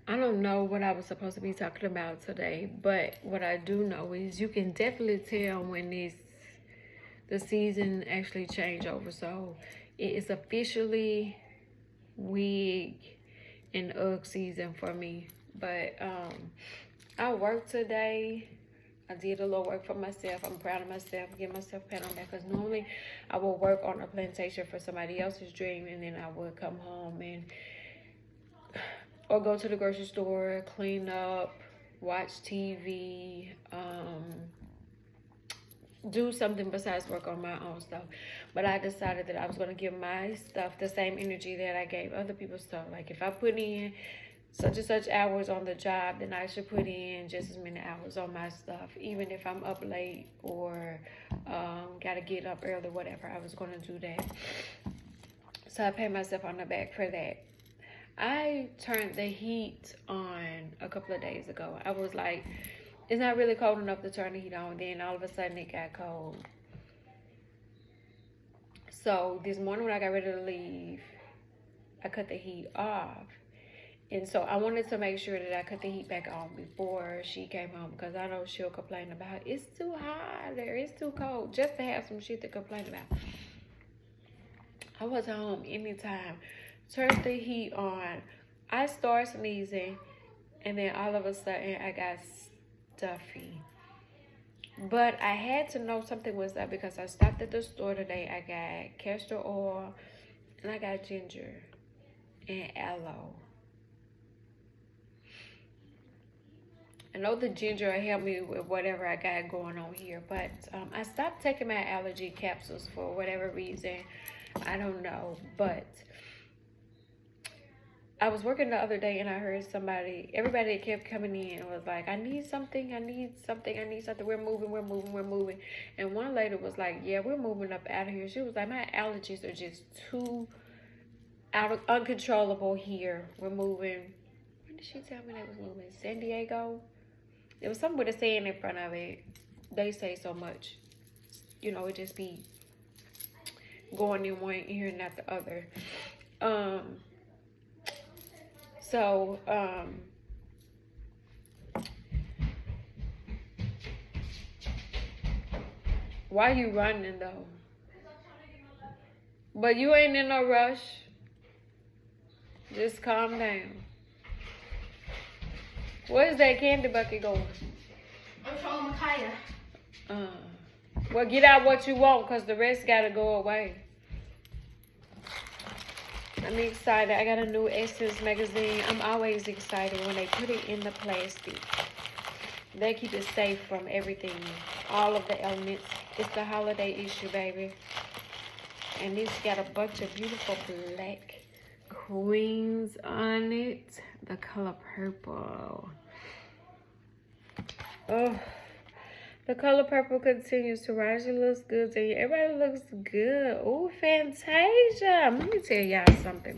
I don't know what I was supposed to be talking about today, but what I do know is you can definitely tell when the season actually change over. So it is officially wig and UGG season for me. But I worked today. I did a little work for myself. I'm proud of myself. Give myself a pat on that because normally I will work on a plantation for somebody else's dream, and then I would come home and or go to the grocery store, clean up, watch TV, do something besides work on my own stuff. But I decided that I was going to give my stuff the same energy that I gave other people's stuff. Like if I put in such and such hours on the job, then I should put in just as many hours on my stuff, even if I'm up late or got to get up early, whatever. I was going to do that. So I paid myself on the back for that. I turned the heat on a couple of days ago. I was like, it's not really cold enough to turn the heat on. Then all of a sudden it got cold. So this morning when I got ready to leave, I cut the heat off. And so I wanted to make sure that I cut the heat back on before she came home because I know she'll complain about it's too hot there, it's too cold, just to have some shit to complain about. I was home anytime. Turned the heat on. I start sneezing, and then all of a sudden I got stuffy. But I had to know something was up because I stopped at the store today. I got castor oil, and I got ginger and aloe. I know the ginger will help me with whatever I got going on here, but I stopped taking my allergy capsules for whatever reason. I don't know, but I was working the other day and I heard everybody kept coming in and was like, I need something, I need something, I need something. We're moving. And one lady was like, yeah, we're moving up out of here. She was like, my allergies are just too uncontrollable here. We're moving. When did she tell me they was moving? San Diego? There was something with a saying in front of it. They say so much. You know, it just be going in one ear and not the other. So, why you running though? But you ain't in no rush. Just calm down. Where's that candy bucket going? I'm from Micaiah. Well, get out what you want because the rest got to go away. I'm excited. I got a new Essence magazine. I'm always excited when they put it in the plastic. They keep it safe from everything, all of the elements. It's the holiday issue, baby. And it's got a bunch of beautiful black queens on it. The color purple. Oh, the color purple continues to rise. It looks good to you. Everybody looks good. Oh, Fantasia. Let me tell y'all something.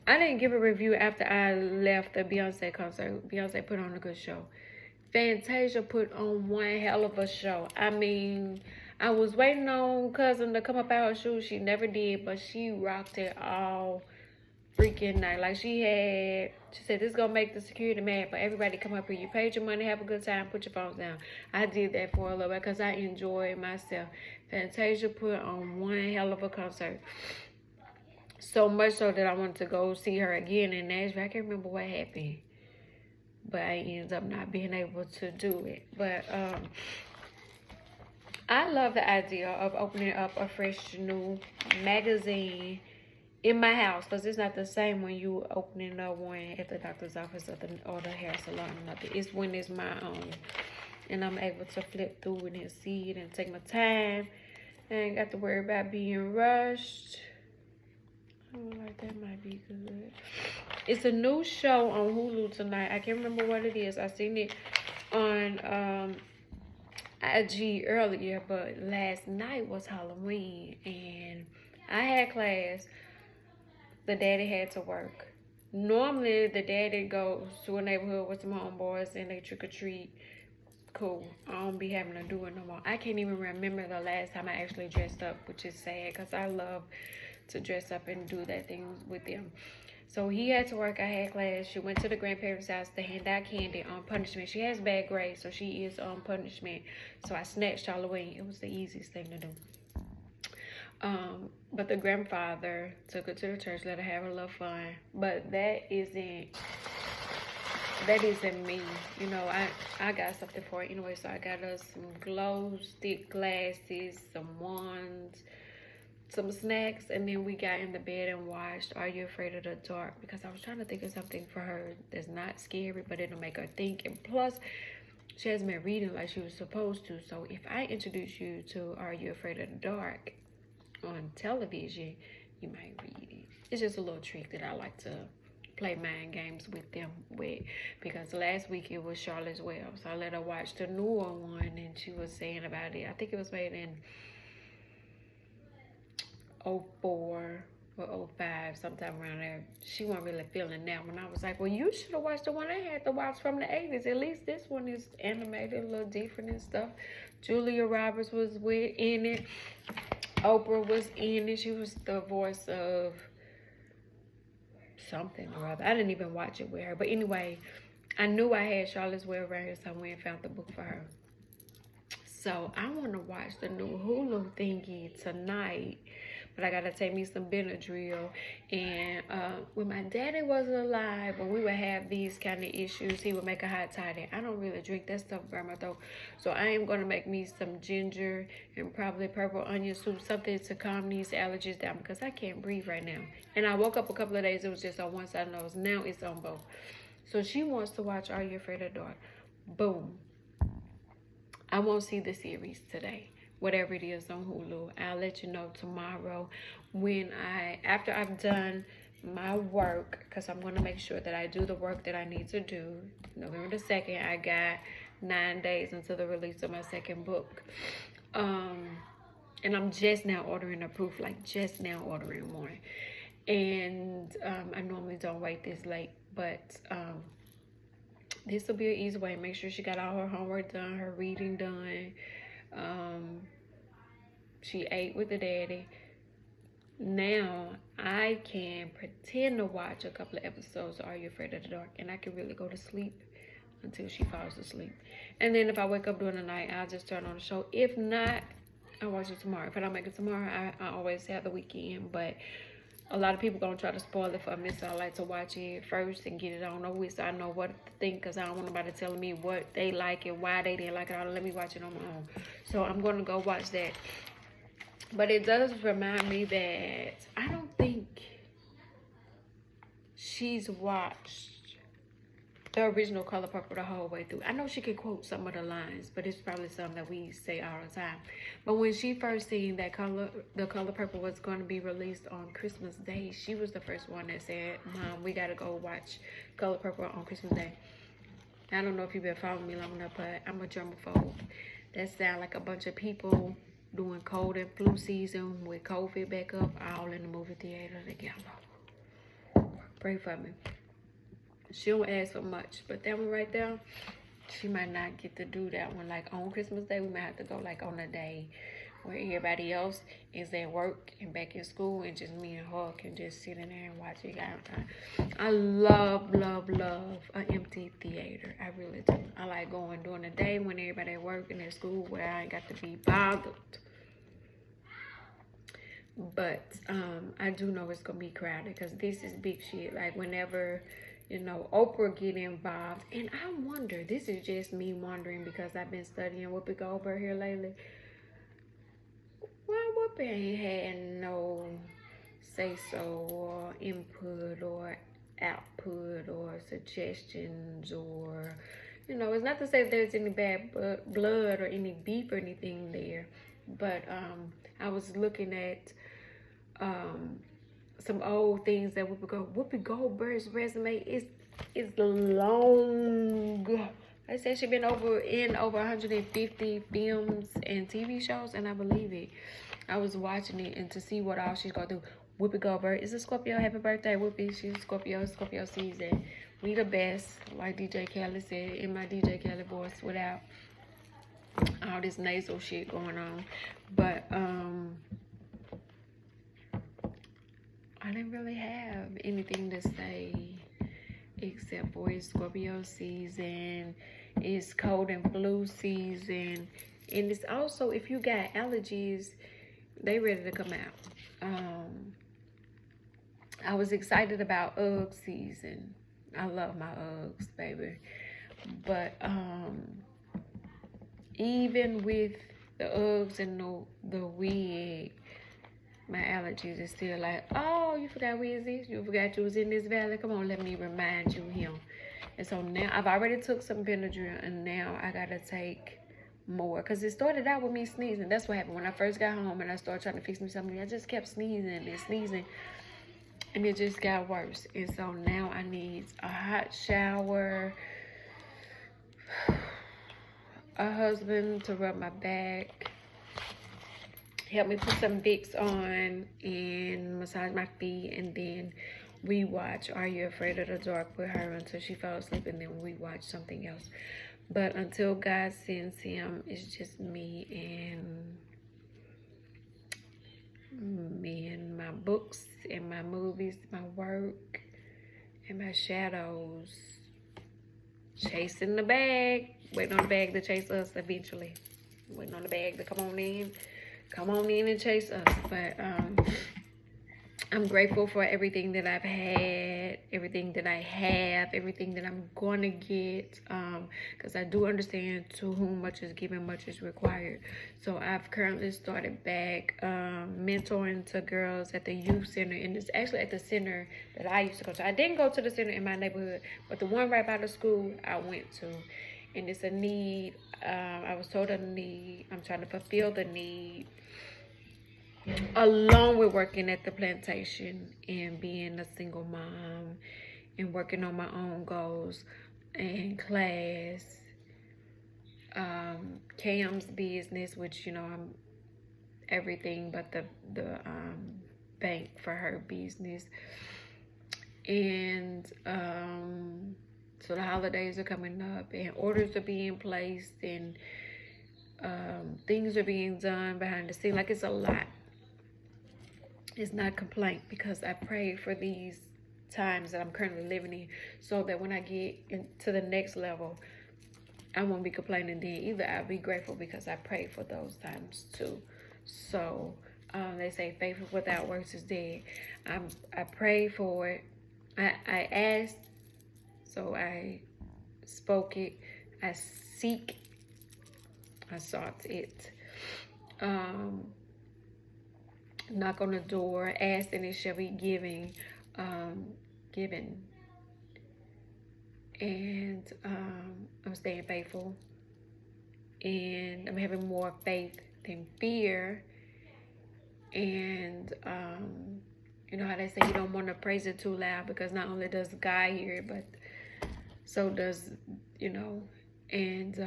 I didn't give a review after I left the Beyonce concert. Beyonce put on a good show. Fantasia put on one hell of a show. I mean, I was waiting on Cousin to come up out her shoes. She never did, but she rocked it all freaking night. Like she said, this is gonna make the security mad, but everybody come up here. You paid your money, have a good time, put your phones down. I did that for a little bit because I enjoyed myself. Fantasia put on one hell of a concert. So much so that I wanted to go see her again in Nashville. I can't remember what happened, but I ended up not being able to do it. But I love the idea of opening up a fresh new magazine in my house, because it's not the same when you opening up one at the doctor's office or the hair salon or nothing. It's when it's my own, and I'm able to flip through it and see it and take my time. I ain't got to worry about being rushed. I feel like that might be good. It's a new show on Hulu tonight. I can't remember what it is. I seen it on IG earlier, but last night was Halloween and I had class. The daddy had to work. Normally, the daddy goes to a neighborhood with some homeboys and they trick or treat. Cool. I don't be having to do it no more. I can't even remember the last time I actually dressed up, which is sad because I love to dress up and do that thing with them. So he had to work. I had class. She went to the grandparents' house to hand out candy on punishment. She has bad grades, so she is on punishment. So I snatched Halloween. It was the easiest thing to do. But the grandfather took her to the church, let her have a little fun. But that isn't me. You know, I got something for it anyway. So I got us some glow stick glasses, some wands, some snacks, and then we got in the bed and watched Are You Afraid of the Dark? Because I was trying to think of something for her that's not scary, but it'll make her think. And plus, she hasn't been reading like she was supposed to. So if I introduce you to Are You Afraid of the Dark on television, you might read it. It's just a little trick that I like to play mind games with them with, because last week it was Charlotte's Well, so I let her watch the newer one, and she was saying about it. I think it was made in 04 or 05, sometime around there. She wasn't really feeling that one. I was like, well, you should have watched the one I had to watch from the 80s. At least this one is animated, a little different and stuff. Julia Roberts was in it. Oprah was in it. She was the voice of something or other. I didn't even watch it with her. But anyway, I knew I had Charlotte's Well right here, so I went and found the book for her. So I want to watch the new Hulu thingy tonight. But I gotta take me some Benadryl. And when my daddy wasn't alive, when we would have these kind of issues, he would make a hot toddy. I don't really drink that stuff by my throat. So I am gonna make me some ginger and probably purple onion soup, something to calm these allergies down, because I can't breathe right now. And I woke up a couple of days, it was just on one side of the nose. Now it's on both. So she wants to watch Are You Afraid of the Dark? Boom. I won't see the series today. Whatever it is on Hulu, I'll let you know tomorrow when after I've done my work, because I'm going to make sure that I do the work that I need to do. November the 2nd, I got 9 days until the release of my second book. And I'm just now ordering a proof, like just now ordering one. And I normally don't wait this late, but this will be an easy way. Make sure she got all her homework done, her reading done. She ate with the daddy. Now I can pretend to watch a couple of episodes of Are You Afraid of the Dark, and I can really go to sleep until she falls asleep. And then if I wake up during the night, I'll just turn on the show. If not, I'll watch it tomorrow. If I don't make it tomorrow, I always have the weekend. But a lot of people gonna try to spoil it for me, so I like to watch it first and get it on over with, so I know what to think, because I don't want nobody telling me what they like and why they didn't like it. Let me watch it on my own. So I'm gonna go watch that. But it does remind me that I don't think she's watched the original Color Purple the whole way through. I know she can quote some of the lines, but it's probably something that we say all the time. But when she first seen that the Color Purple was going to be released on Christmas Day, she was the first one that said, Mom, we got to go watch Color Purple on Christmas Day. I don't know if you've been following me long enough, but I'm a germaphobe. That sound like a bunch of people doing cold and flu season with COVID back up, all in the movie theater together. Pray for me. She don't ask for much, but that one right there, she might not get to do that one. Like on Christmas Day, we might have to go like on a day where everybody else is at work and back in school, and just me and her can just sit in there and watch it. I love an empty theater. I really do. I like going during the day when everybody at work and at school, where I ain't got to be bothered. But I do know it's gonna be crowded, because this is big shit. Like whenever, you know, Oprah get involved, and I wonder, this is just me wondering, because I've been studying Whoopi Goldberg here lately. Why Whoopi ain't had no say-so or input or output or suggestions, or, you know, it's not to say that there's any bad blood or any beef or anything there, but I was looking at some old things that Whoopi Goldberg's resume is long. They said she's been in over 150 films and TV shows, and I believe it. I was watching it, and to see what all she's gonna do. Whoopi Goldberg is a Scorpio. Happy birthday, Whoopi. She's Scorpio season. We the best, like DJ Khaled said in my DJ Khaled voice, without all this nasal shit going on. But I didn't really have anything to say except for it's Scorpio season, it's cold and flu season, and it's also, if you got allergies, they ready to come out. I was excited about UGG season. I love my Uggs, baby. But even with the Uggs and the wig, my allergies is still like, oh, you forgot Weezy? You forgot you was in this valley? Come on, let me remind you him. And so now I've already took some Benadryl, and now I gotta take more, because it started out with me sneezing. That's what happened when I first got home and I started trying to fix me something. I just kept sneezing and sneezing, and it just got worse. And so now I need a hot shower, a husband to rub my back, help me put some Vicks on and massage my feet, and then we watch Are You Afraid of the Dark with her until she fell asleep, and then we watch something else. But until God sends him, it's just me and my books and my movies, my work and my shadows, chasing the bag, waiting on the bag to chase us eventually, waiting on the bag to come on in and chase us. But I'm grateful for everything that I've had, everything that I have, everything that I'm going to get, because I do understand to whom much is given, much is required. So I've currently started back mentoring to girls at the youth center, and it's actually at the center that I used to go to. I didn't go to the center in my neighborhood, but the one right by the school I went to, and it's a need. I was told a need. I'm trying to fulfill the need, along with working at the plantation and being a single mom and working on my own goals and class, Cam's business, which, you know, I'm everything but the bank for her business. And so the holidays are coming up, and orders are being placed, and things are being done behind the scene. Like, it's a lot. It's not complaint, because I pray for these times that I'm currently living in, so that when I get into the next level, I won't be complaining then either. I'll be grateful, because I pray for those times too. So they say faith without works is dead. I pray for it. I asked, so I spoke it. I seek, I sought it. Knock on the door, ask and it shall be given. And I'm staying faithful, and I'm having more faith than fear. And you know how they say you don't want to praise it too loud, because not only does God hear it, but so does, you know. And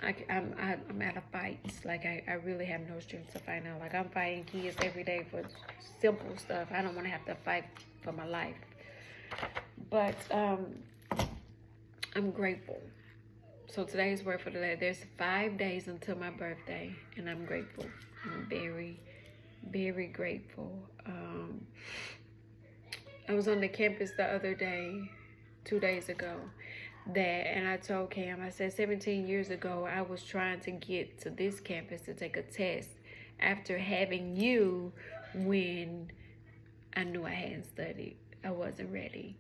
I'm out of fights. Like, I really have no strength to fight now. Like, I'm fighting kids every day for simple stuff. I don't want to have to fight for my life. But I'm grateful. So today's word for today, there's 5 days until my birthday, and I'm grateful. I'm very, very grateful. I was on the campus the other day, 2 days ago, and I told Cam, I said 17 years ago, I was trying to get to this campus to take a test after having you, when I knew I hadn't studied. I wasn't ready.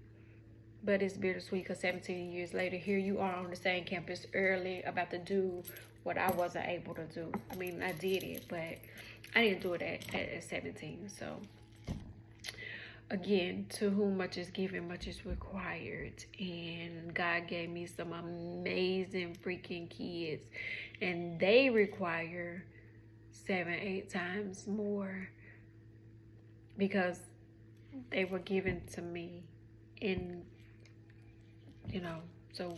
But it's bittersweet, because 17 years later, here you are on the same campus early, about to do what I wasn't able to do. I mean, I did it, but I didn't do it at 17. So again, to whom much is given, much is required. And God gave me some amazing freaking kids, and they require 7-8 times more, because they were given to me. And, you know, so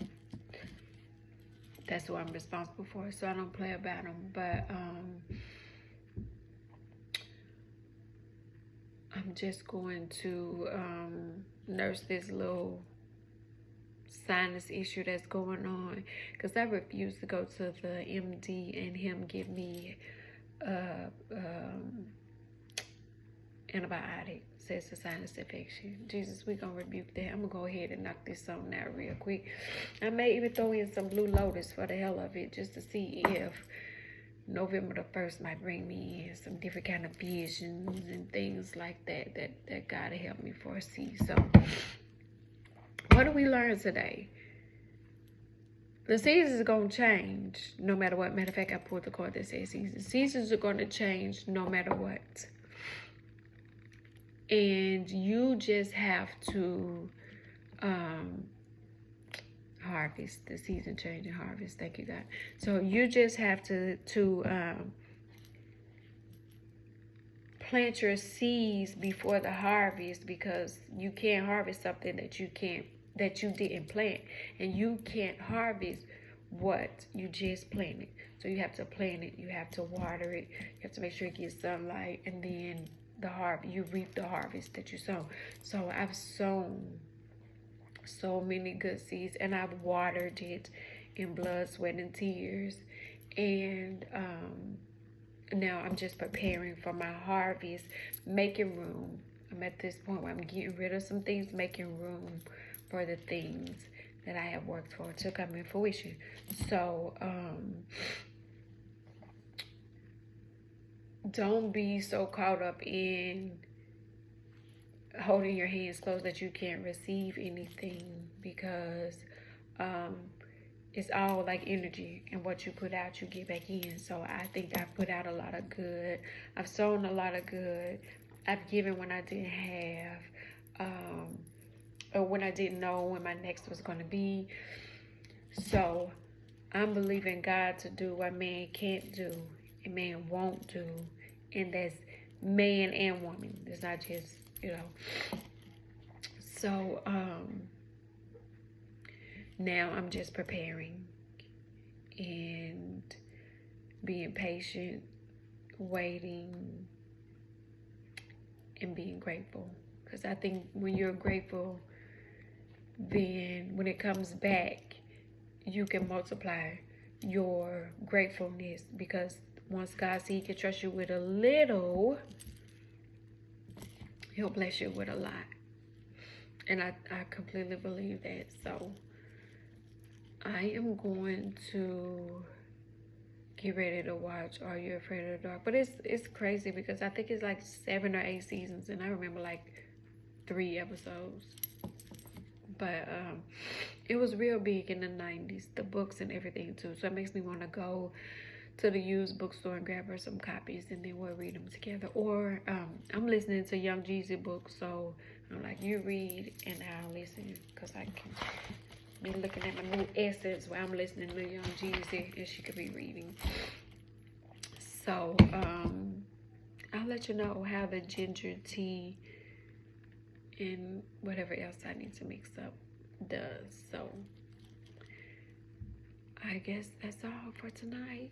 that's who I'm responsible for. So I don't play about them. But I'm just going to nurse this little sinus issue that's going on, because I refuse to go to the MD and him give me antibiotic, says a sinus infection. Jesus, we gonna rebuke that. I'm gonna go ahead and knock this something out real quick. I may even throw in some Blue Lotus for the hell of it, just to see if November the 1st might bring me in some different kind of visions and things like that God will help me foresee. So what do we learn today? The seasons are going to change no matter what. Matter of fact, I pulled the card that says seasons. Seasons are going to change no matter what. And you just have to harvest. The season change and harvest. Thank you, God. So you just have to plant your seeds before the harvest, because you can't harvest something that you didn't plant, and you can't harvest what you just planted. So you have to plant it, you have to water it, you have to make sure it gets sunlight, and then you reap the harvest that you sow. So I've sown so many good seeds, and I've watered it in blood, sweat, and tears, and now I'm just preparing for my harvest, making room. I'm at this point where I'm getting rid of some things, making room for the things that I have worked for to come in fruition. So don't be so caught up in holding your hands closed that you can't receive anything, because it's all like energy, and what you put out, you get back in. So I think I've put out a lot of good. I've sown a lot of good. I've given when I didn't have, or when I didn't know when my next was going to be. So I'm believing God to do what man can't do and man won't do. And that's man and woman. It's not just, So, now I'm just preparing and being patient, waiting, and being grateful. Because I think when you're grateful, then when it comes back, you can multiply your gratefulness. Because once God sees He can trust you with a little, He'll bless you with a lot. And I completely believe that. So I am going to get ready to watch Are You Afraid of the Dark? But it's crazy, because I think it's like 7 or 8 seasons, and I remember like 3 episodes. But it was real big in the 90s, the books and everything too. So it makes me want to go to the used bookstore and grab her some copies, and then we'll read them together. Or I'm listening to Young Jeezy books, so I'm like, you read and I'll listen, because I can be looking at my new Essence while I'm listening to Young Jeezy, and she could be reading. So I'll let you know how the ginger tea and whatever else I need to mix up does. So I guess that's all for tonight.